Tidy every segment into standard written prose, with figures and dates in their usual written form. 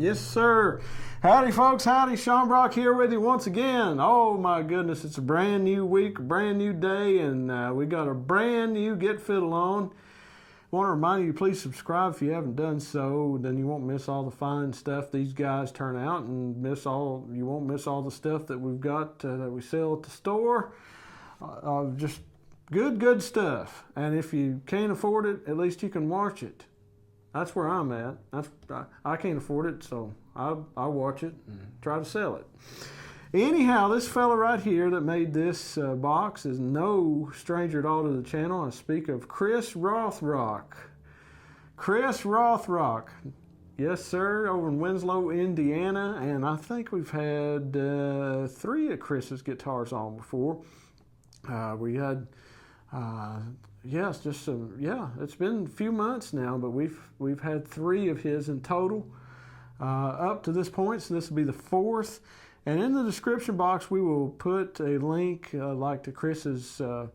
Yes, sir. Howdy, folks. Howdy. Sean Brock here with you once again. Oh, my goodness. It's a brand new week, a brand new day, and we got a brand new Get Fiddle on. I want to remind you, please subscribe if you haven't done so. Then you won't miss all the fine stuff these guys turn out, and you won't miss all the stuff that we've got that we sell at the store. Just good stuff. And if you can't afford it, at least you can watch it. That's where I'm at. I can't afford it, so I watch it and try to sell it. Anyhow, this fella right here that made this box is no stranger at all to the channel. I speak of Chris Rothrock. Chris Rothrock. Yes, sir, over in Winslow, Indiana. And I think we've had 3 of Chris's guitars on before. We had... it's been a few months now, but we've had 3 of his in total up to this point, so this will be the 4th. And in the description box, we will put a link like to Chris's the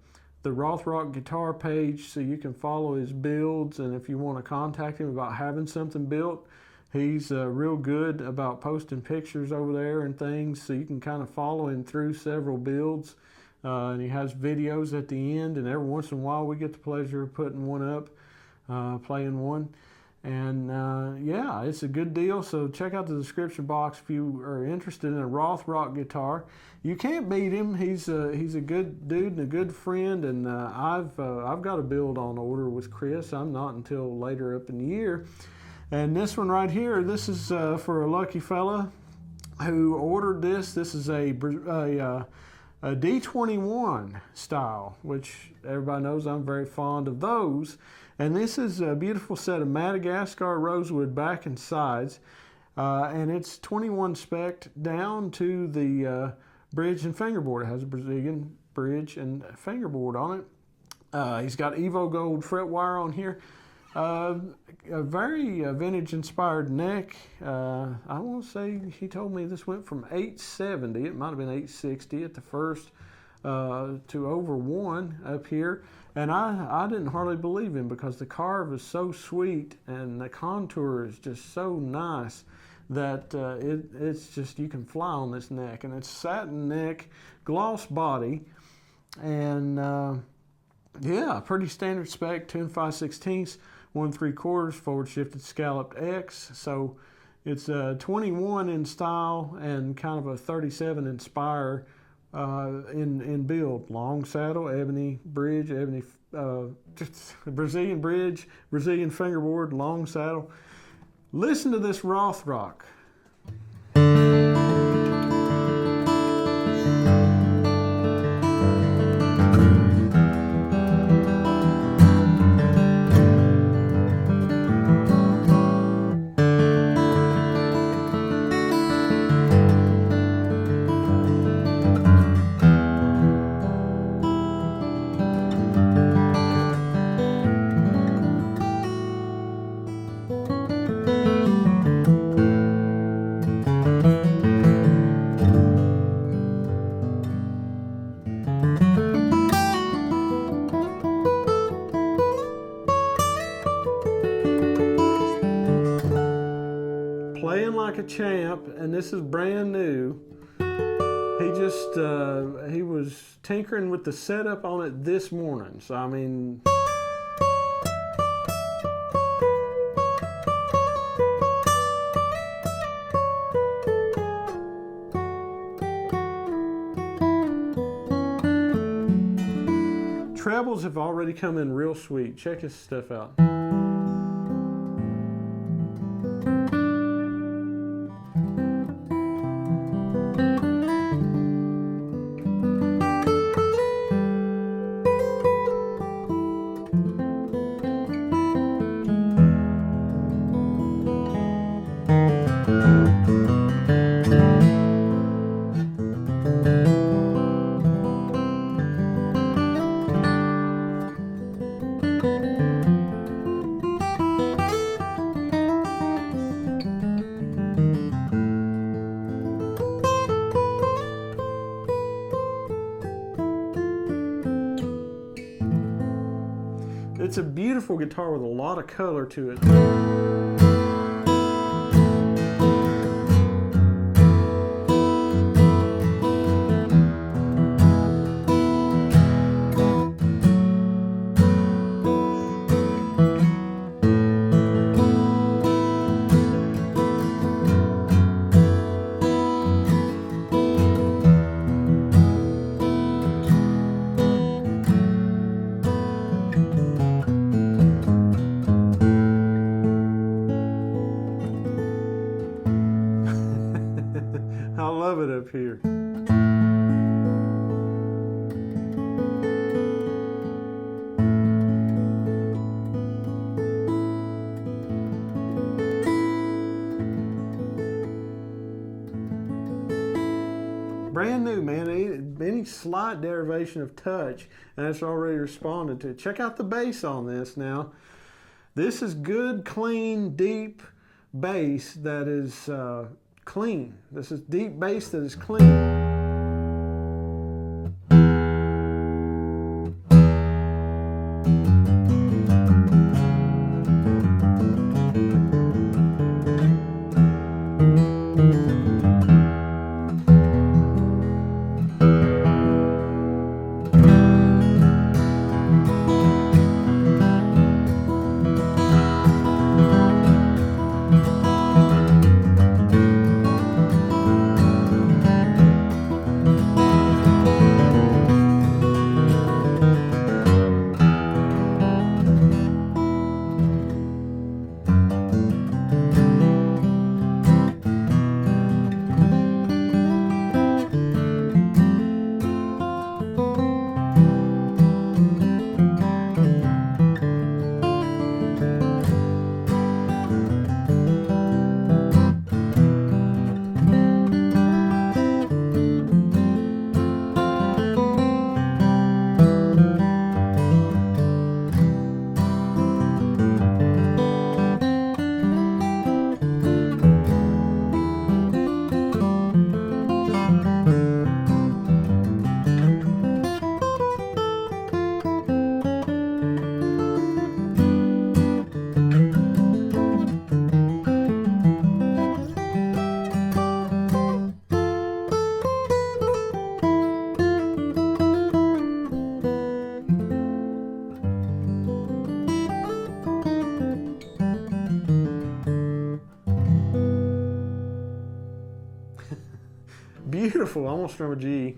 Rothrock guitar page, so you can follow his builds. And if you want to contact him about having something built, he's real good about posting pictures over there and things, so you can kind of follow him through several builds. And he has videos at the end, and every once in a while we get the pleasure of putting one up, playing one. And yeah, it's a good deal, so check out the description box if you are interested in a Rothrock guitar. You can't beat him. He's a good dude and a good friend, and I've got a build on order with Chris. I'm not until later up in the year. And this one right here, this is for a lucky fella who ordered this. This is a D-21 style, which everybody knows I'm very fond of those. And this is a beautiful set of Madagascar Rosewood back and sides. And it's 21 spec'd down to the bridge and fingerboard. It has a Brazilian bridge and fingerboard on it. He's got Evo Gold fret wire on here. A very vintage inspired neck. I want to say he told me this went from 870, it might have been 860 at the first, to over 1 up here. And I didn't hardly believe him, because the carve is so sweet and the contour is just so nice that it's just, you can fly on this neck. And it's satin neck, gloss body, and yeah, pretty standard spec, 2 5/16, 1 3/4 forward shifted scalloped X. So it's a 21 in style and kind of a 37 in spire in build. Long saddle, ebony bridge, ebony Brazilian bridge, Brazilian fingerboard, long saddle. Listen to this Rothrock. Playing like a champ, and this is brand new. He was tinkering with the setup on it this morning, so I mean, trebles have already come in real sweet. Check his stuff out. It's a beautiful guitar with a lot of color to it. here. Brand new, man. Any slight derivation of touch, and it's already responded to. Check out the bass on this now. This is good, clean, deep bass that is clean. This is deep bass that is clean. Beautiful, almost from a G.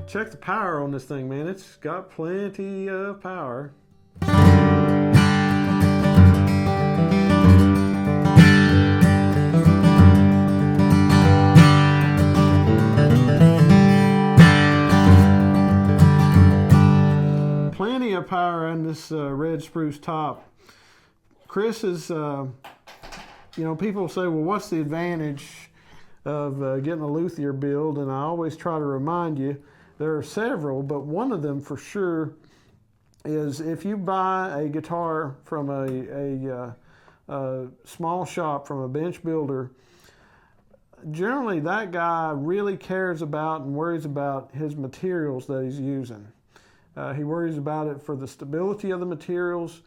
Check the power on this thing, man. It's got plenty of power. Plenty of power in this red spruce top. Chris is, you know, people say, well, what's the advantage of getting a Luthier build? And I always try to remind you there are several, but one of them for sure is if you buy a guitar from a small shop, from a bench builder, generally that guy really cares about and worries about his materials that he's using. He worries about it for the stability of the materials,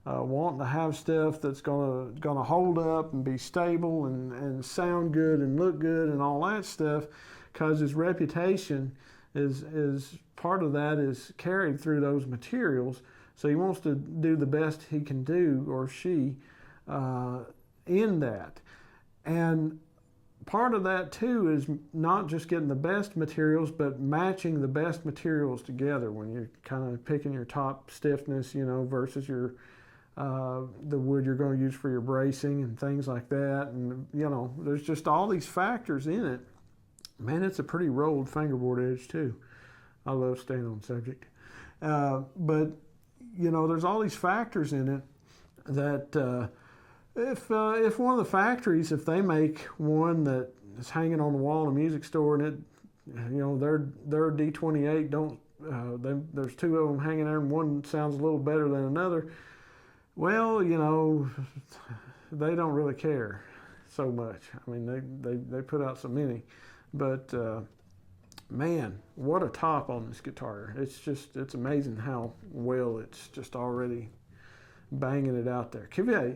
wanting to have stuff that's gonna hold up and be stable and sound good and look good and all that stuff, because his reputation is part of that is carried through those materials. So he wants to do the best he can do, or she, in that. And part of that too is not just getting the best materials, but matching the best materials together when you're kind of picking your top stiffness, you know, versus your the wood you're going to use for your bracing and things like that. And, you know, there's just all these factors in it. Man, it's a pretty rolled fingerboard edge too. I love staying on subject. But, you know, there's all these factors in it that if one of the factories, if they make one that is hanging on the wall in a music store and it, you know, their D-28 don't, there's two of them hanging there and one sounds a little better than another, well, you know, they don't really care so much. I mean, they put out so many, but man, what a top on this guitar. It's amazing how well it's just already banging it out there. Kive.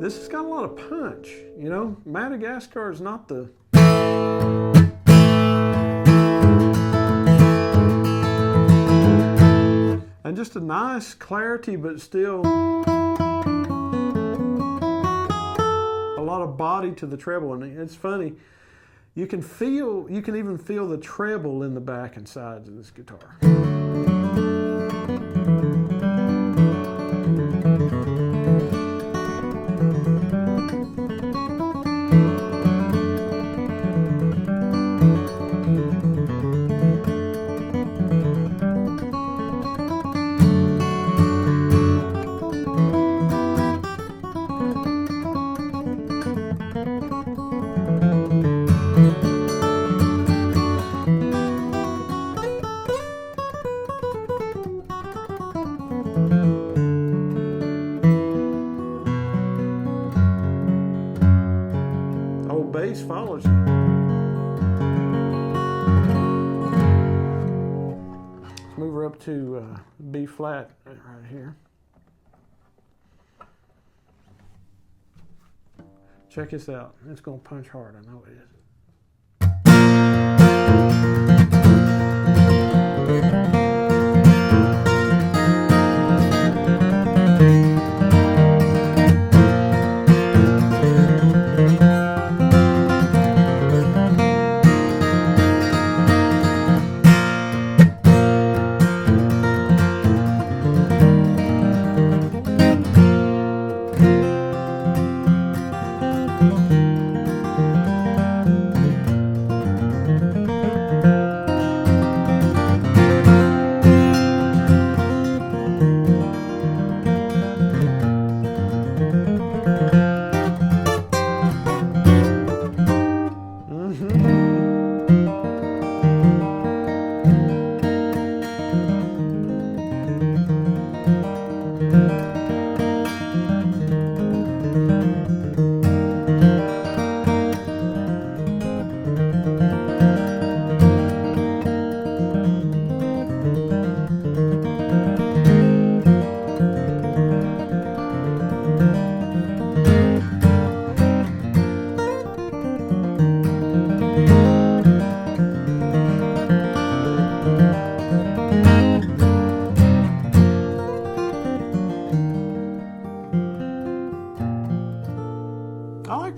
This has got a lot of punch, you know. Madagascar is not the just a nice clarity, but still a lot of body to the treble. And it's funny, you can even feel the treble in the back and sides of this guitar. Bass follows you. Let's move her up to B flat right here. Check this out. It's going to punch hard. I know it is.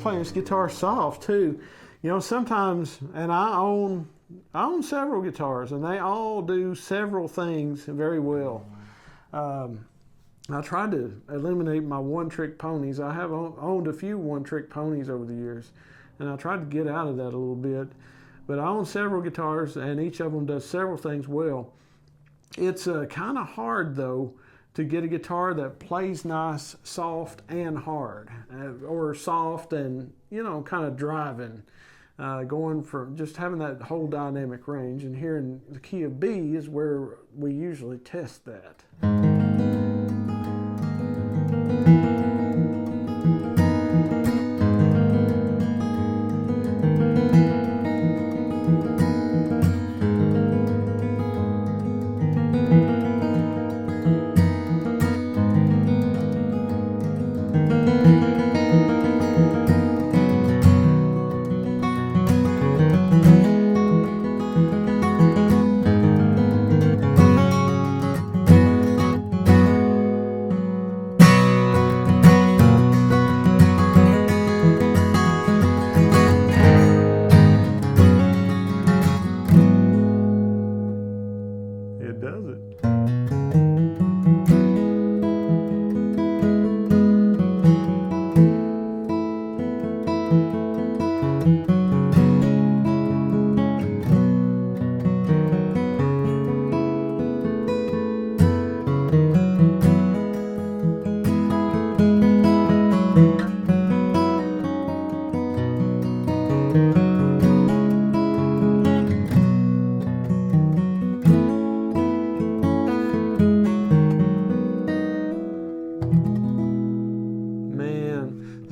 Playing this guitar soft too. You know, sometimes, and I own several guitars, and they all do several things very well. I tried to eliminate my one-trick ponies. I have owned a few one-trick ponies over the years, and I tried to get out of that a little bit. But I own several guitars, and each of them does several things well. It's kind of hard, though, to get a guitar that plays nice, soft, and hard, or soft and, you know, kind of driving, going for just having that whole dynamic range. And here in the key of B is where we usually test that.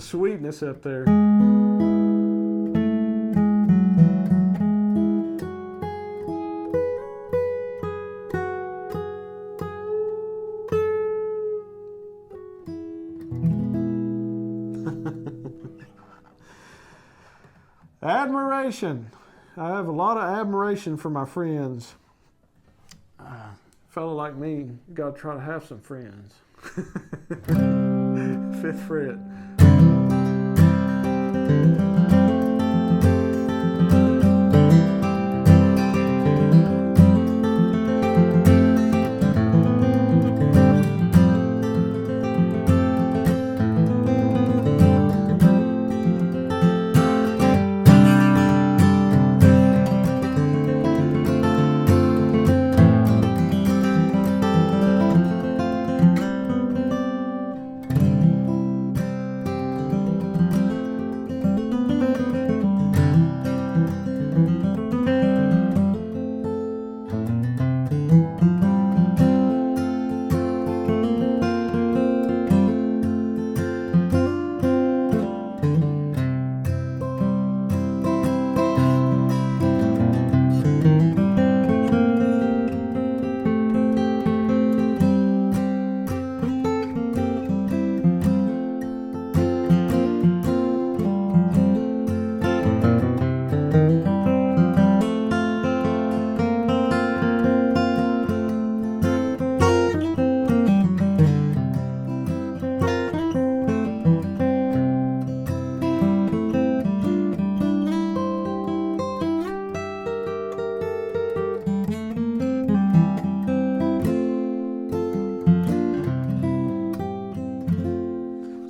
Sweetness up there. Admiration. I have a lot of admiration for my friends. fellow like me got to try to have some friends. 5th fret.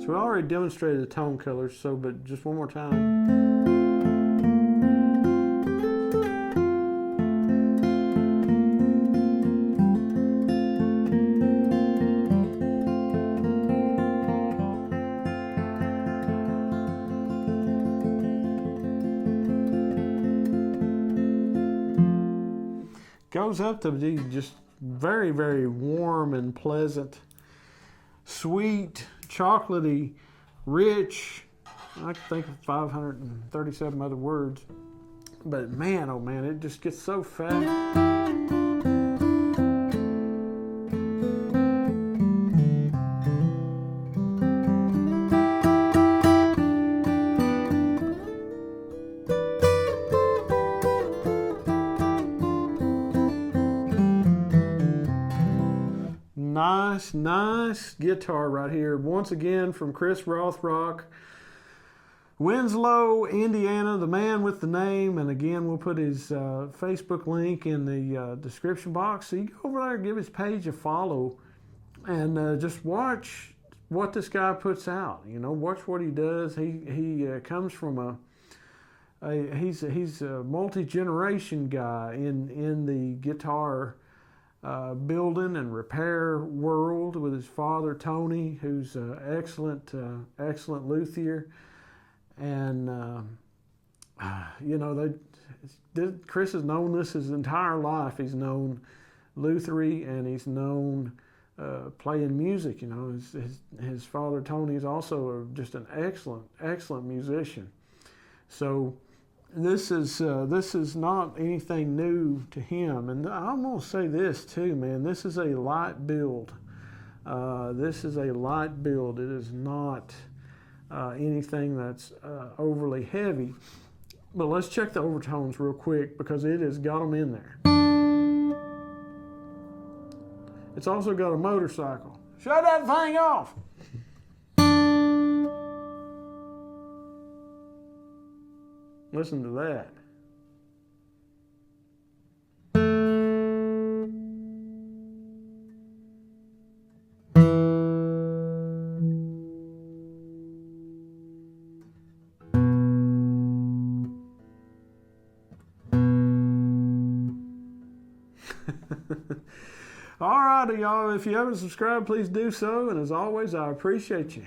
We already demonstrated the tone colors, but just one more time. Goes up to be just very, very warm and pleasant, sweet, chocolatey, rich. I can think of 537 other words, but man, oh man, it just gets so fat. Nice guitar right here. Once again from Chris Rothrock, Winslow, Indiana, the man with the name. And again, we'll put his Facebook link in the description box. So you go over there, give his page a follow, and just watch what this guy puts out. You know, watch what he does. He comes from he's a multi-generation guy in the guitar building and repair world, with his father Tony, who's excellent luthier, and you know, Chris has known this his entire life. He's known lutherie, and he's known playing music. You know, his father Tony is also just an excellent musician. So this is not anything new to him. And I'm going to say this too, man. This is a light build. This is a light build. It is not anything that's overly heavy. But let's check the overtones real quick, because it has got them in there. It's also got a motorcycle. Shut that thing off! Listen to that. All righty, y'all. If you haven't subscribed, please do so. And as always, I appreciate you.